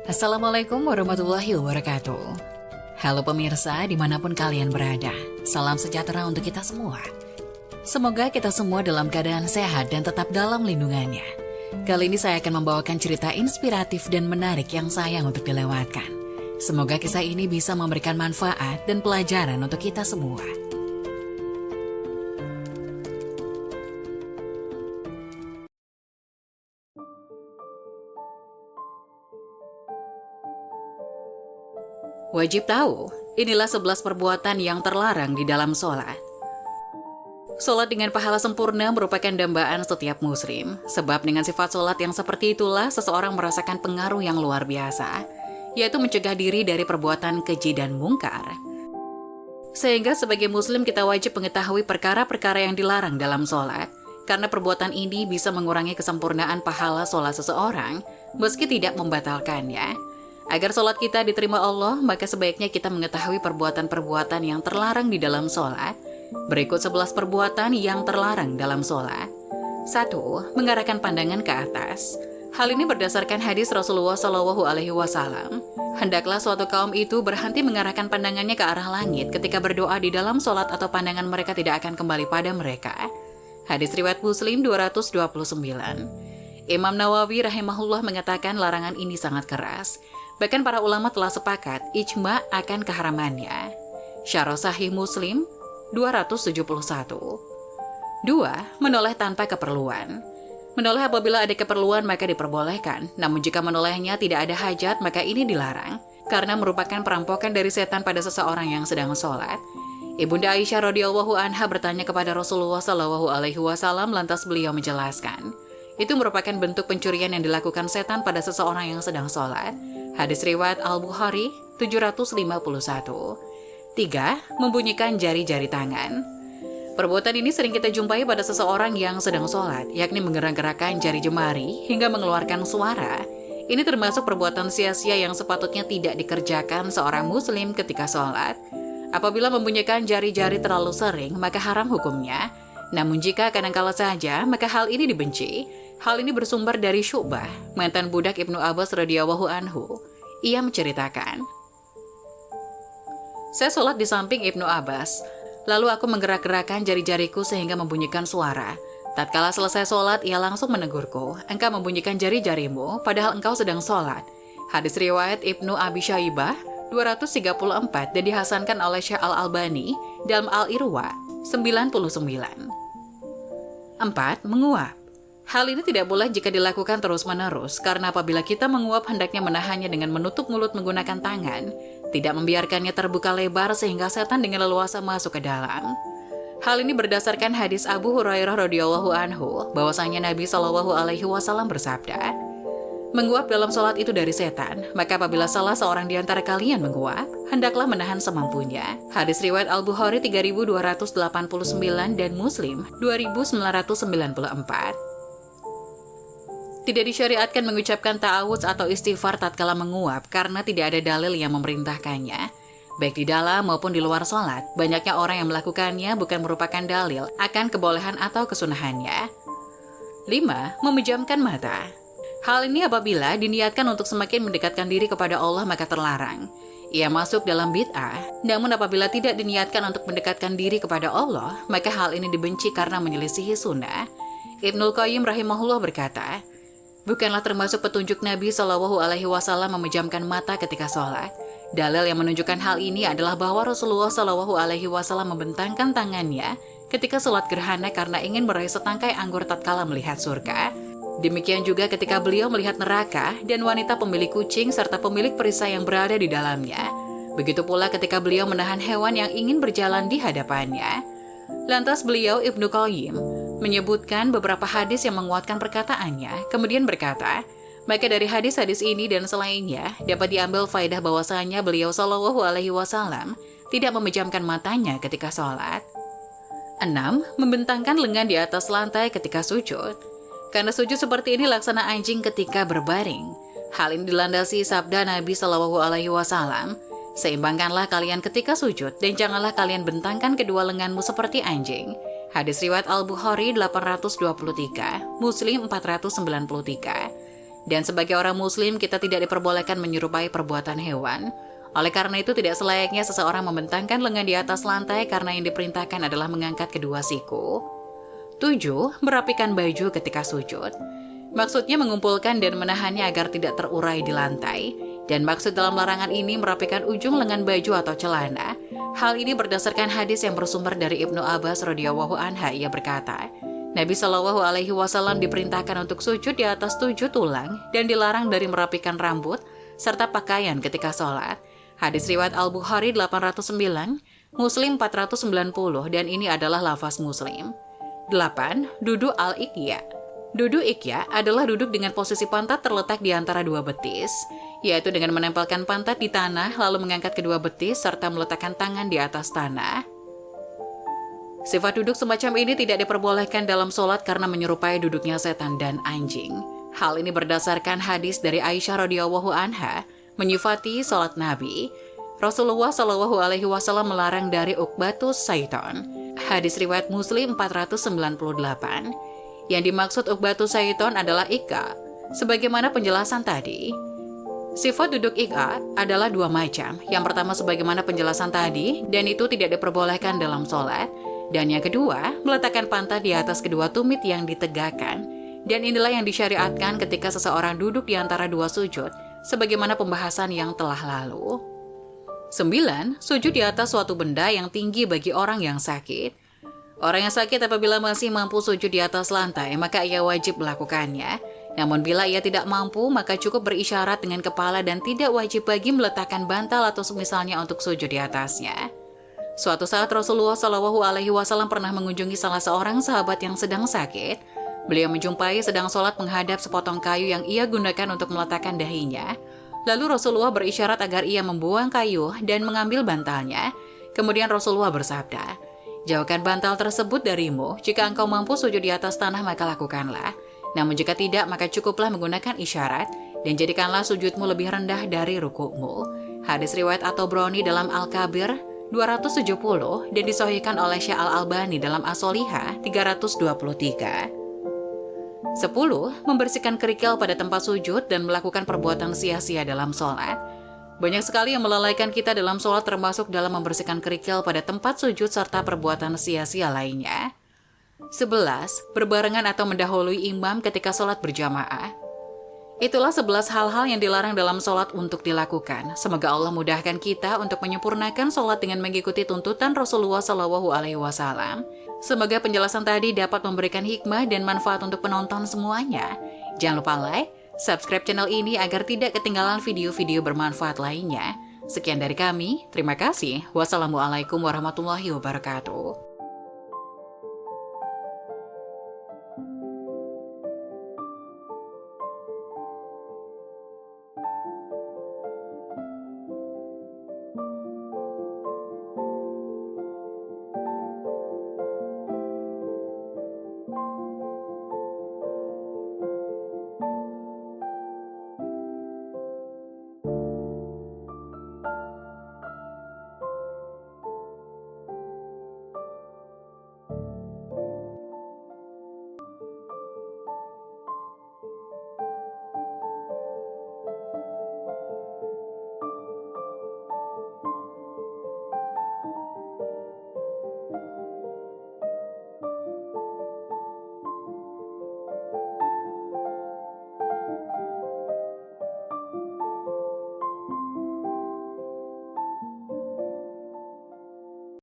Assalamualaikum warahmatullahi wabarakatuh. Halo pemirsa dimanapun kalian berada, salam sejahtera untuk kita semua. Semoga kita semua dalam keadaan sehat dan tetap dalam lindungannya. Kali ini saya akan membawakan cerita inspiratif dan menarik yang sayang untuk dilewatkan. Semoga kisah ini bisa memberikan manfaat dan pelajaran untuk kita semua. Wajib tahu, inilah 11 perbuatan yang terlarang di dalam sholat. Sholat dengan pahala sempurna merupakan dambaan setiap muslim, sebab dengan sifat sholat yang seperti itulah seseorang merasakan pengaruh yang luar biasa, yaitu mencegah diri dari perbuatan keji dan mungkar. Sehingga sebagai muslim kita wajib mengetahui perkara-perkara yang dilarang dalam sholat, karena perbuatan ini bisa mengurangi kesempurnaan pahala sholat seseorang, meski tidak membatalkannya. Agar sholat kita diterima Allah, maka sebaiknya kita mengetahui perbuatan-perbuatan yang terlarang di dalam sholat. Berikut 11 perbuatan yang terlarang dalam sholat. 1. Mengarahkan pandangan ke atas. Hal ini berdasarkan hadis Rasulullah SAW. Hendaklah suatu kaum itu berhenti mengarahkan pandangannya ke arah langit ketika berdoa di dalam sholat atau pandangan mereka tidak akan kembali pada mereka. Hadis riwayat Muslim 229. Imam Nawawi rahimahullah mengatakan larangan ini sangat keras. Bahkan para ulama telah sepakat ijma akan keharamannya. Syarah Sahih Muslim 271. 2. Menoleh tanpa keperluan. Menoleh apabila ada keperluan maka diperbolehkan, namun jika menolehnya tidak ada hajat maka ini dilarang, karena merupakan perampokan dari setan pada seseorang yang sedang sholat. Ibunda Aisyah radhiyallahu anha bertanya kepada Rasulullah SAW, lantas beliau menjelaskan, itu merupakan bentuk pencurian yang dilakukan setan pada seseorang yang sedang sholat. Hadis riwayat Al-Bukhari 751. 3. Membunyikan jari-jari tangan. Perbuatan ini sering kita jumpai pada seseorang yang sedang sholat, yakni menggerak-gerakkan jari jemari hingga mengeluarkan suara. Ini termasuk perbuatan sia-sia yang sepatutnya tidak dikerjakan seorang muslim ketika sholat. Apabila membunyikan jari-jari terlalu sering, maka haram hukumnya. Namun jika kadangkala saja, maka hal ini dibenci. Hal ini bersumber dari Syu'bah, mantan budak Ibnu Abbas radhiyallahu anhu. Ia menceritakan, saya sholat di samping Ibnu Abbas, lalu aku menggerak-gerakkan jari-jariku sehingga membunyikan suara. Tatkala selesai sholat, ia langsung menegurku, engkau membunyikan jari-jarimu, padahal engkau sedang sholat. Hadis riwayat Ibnu Abi Syaibah 234 dan dihasankan oleh Syekh Al-Albani dalam Al-Irwa 99. 4. Menguap. Hal ini tidak boleh jika dilakukan terus-menerus, karena apabila kita menguap hendaknya menahannya dengan menutup mulut menggunakan tangan, tidak membiarkannya terbuka lebar sehingga setan dengan leluasa masuk ke dalam. Hal ini berdasarkan hadis Abu Hurairah radhiyallahu anhu, bahwasanya Nabi SAW bersabda, menguap dalam sholat itu dari setan, maka apabila salah seorang di antara kalian menguap, hendaklah menahan semampunya. Hadis riwayat Al-Bukhari 3289 dan Muslim 2994. Tidak disyariatkan mengucapkan ta'awudz atau istighfar tatkala menguap karena tidak ada dalil yang memerintahkannya. Baik di dalam maupun di luar sholat, banyaknya orang yang melakukannya bukan merupakan dalil akan kebolehan atau kesunahannya. 5. Memejamkan mata. Hal ini apabila diniatkan untuk semakin mendekatkan diri kepada Allah maka terlarang. Ia masuk dalam bid'ah, namun apabila tidak diniatkan untuk mendekatkan diri kepada Allah, maka hal ini dibenci karena menyelisihi sunnah. Ibnul Qayyim rahimahullah berkata, bukanlah termasuk petunjuk Nabi SAW memejamkan mata ketika sholat. Dalil yang menunjukkan hal ini adalah bahwa Rasulullah SAW membentangkan tangannya ketika sholat gerhana karena ingin meraih setangkai anggur tatkala melihat surga. Demikian juga ketika beliau melihat neraka dan wanita pemilik kucing serta pemilik perisai yang berada di dalamnya. Begitu pula ketika beliau menahan hewan yang ingin berjalan di hadapannya. Lantas beliau Ibnu Qayyim menyebutkan beberapa hadis yang menguatkan perkataannya, kemudian berkata, maka dari hadis-hadis ini dan selainnya dapat diambil faedah bahwasanya beliau SAW tidak memejamkan matanya ketika sholat. 6. Membentangkan lengan di atas lantai ketika sujud. Karena sujud seperti ini laksana anjing ketika berbaring. Hal ini dilandasi sabda Nabi SAW, seimbangkanlah kalian ketika sujud dan janganlah kalian bentangkan kedua lenganmu seperti anjing. Hadis riwayat Al-Bukhari 823, Muslim 493. Dan sebagai orang muslim, kita tidak diperbolehkan menyerupai perbuatan hewan. Oleh karena itu, tidak selayaknya seseorang membentangkan lengan di atas lantai karena yang diperintahkan adalah mengangkat kedua siku. 7. Merapikan baju ketika sujud. Maksudnya mengumpulkan dan menahannya agar tidak terurai di lantai. Dan maksud dalam larangan ini merapikan ujung lengan baju atau celana. Hal ini berdasarkan hadis yang bersumber dari Ibnu Abbas radhiyallahu anha. Ia berkata, Nabi Shallallahu Alaihi Wasallam diperintahkan untuk sujud di atas 7 tulang dan dilarang dari merapikan rambut serta pakaian ketika sholat. Hadis riwayat Al-Bukhari 809, Muslim 490, dan ini adalah lafaz Muslim. 8. Duduk al-Iqya. Duduk Iqya adalah duduk dengan posisi pantat terletak di antara dua betis, yaitu dengan menempelkan pantat di tanah lalu mengangkat kedua betis serta meletakkan tangan di atas tanah. Sifat duduk semacam ini tidak diperbolehkan dalam sholat karena menyerupai duduknya setan dan anjing. Hal ini berdasarkan hadis dari Aisyah radhiyallahu anha menyifati sholat Nabi. Rasulullah Shallallahu Alaihi Wasallam melarang dari ukbatus syaiton. Hadis riwayat Muslim 498. Yang dimaksud ukbatus syaiton adalah ika. Sebagaimana penjelasan tadi, sifat duduk ika adalah 2 macam. Yang pertama sebagaimana penjelasan tadi, dan itu tidak diperbolehkan dalam sholat. Dan yang kedua, meletakkan pantat di atas kedua tumit yang ditegakkan. Dan inilah yang disyariatkan ketika seseorang duduk di antara 2 sujud, sebagaimana pembahasan yang telah lalu. 9. Sujud di atas suatu benda yang tinggi bagi orang yang sakit. Orang yang sakit apabila masih mampu sujud di atas lantai, maka ia wajib melakukannya. Namun bila ia tidak mampu, maka cukup berisyarat dengan kepala dan tidak wajib bagi meletakkan bantal atau semisalnya untuk sujud di atasnya. Suatu saat Rasulullah Shallallahu Alaihi Wasallam pernah mengunjungi salah seorang sahabat yang sedang sakit. Beliau menjumpai sedang sholat menghadap sepotong kayu yang ia gunakan untuk meletakkan dahinya. Lalu Rasulullah berisyarat agar ia membuang kayu dan mengambil bantalnya. Kemudian Rasulullah bersabda, "Jauhkan bantal tersebut darimu. Jika engkau mampu sujud di atas tanah, maka lakukanlah. Namun jika tidak, maka cukuplah menggunakan isyarat dan jadikanlah sujudmu lebih rendah dari rukukmu." Hadis riwayat At-Tabrani dalam Al-Kabir 270 dan disahihkan oleh Syekh Al-Albani dalam As-Sholihah 323. 10. Membersihkan kerikil pada tempat sujud dan melakukan perbuatan sia-sia dalam sholat. Banyak sekali yang melalaikan kita dalam sholat termasuk dalam membersihkan kerikil pada tempat sujud serta perbuatan sia-sia lainnya. 11. Berbarengan atau mendahului imam ketika sholat berjamaah. Itulah 11 hal-hal yang dilarang dalam sholat untuk dilakukan. Semoga Allah mudahkan kita untuk menyempurnakan sholat dengan mengikuti tuntutan Rasulullah Shallallahu Alaihi Wasallam. Semoga penjelasan tadi dapat memberikan hikmah dan manfaat untuk penonton semuanya. Jangan lupa like, subscribe channel ini agar tidak ketinggalan video-video bermanfaat lainnya. Sekian dari kami, terima kasih. Wassalamualaikum warahmatullahi wabarakatuh.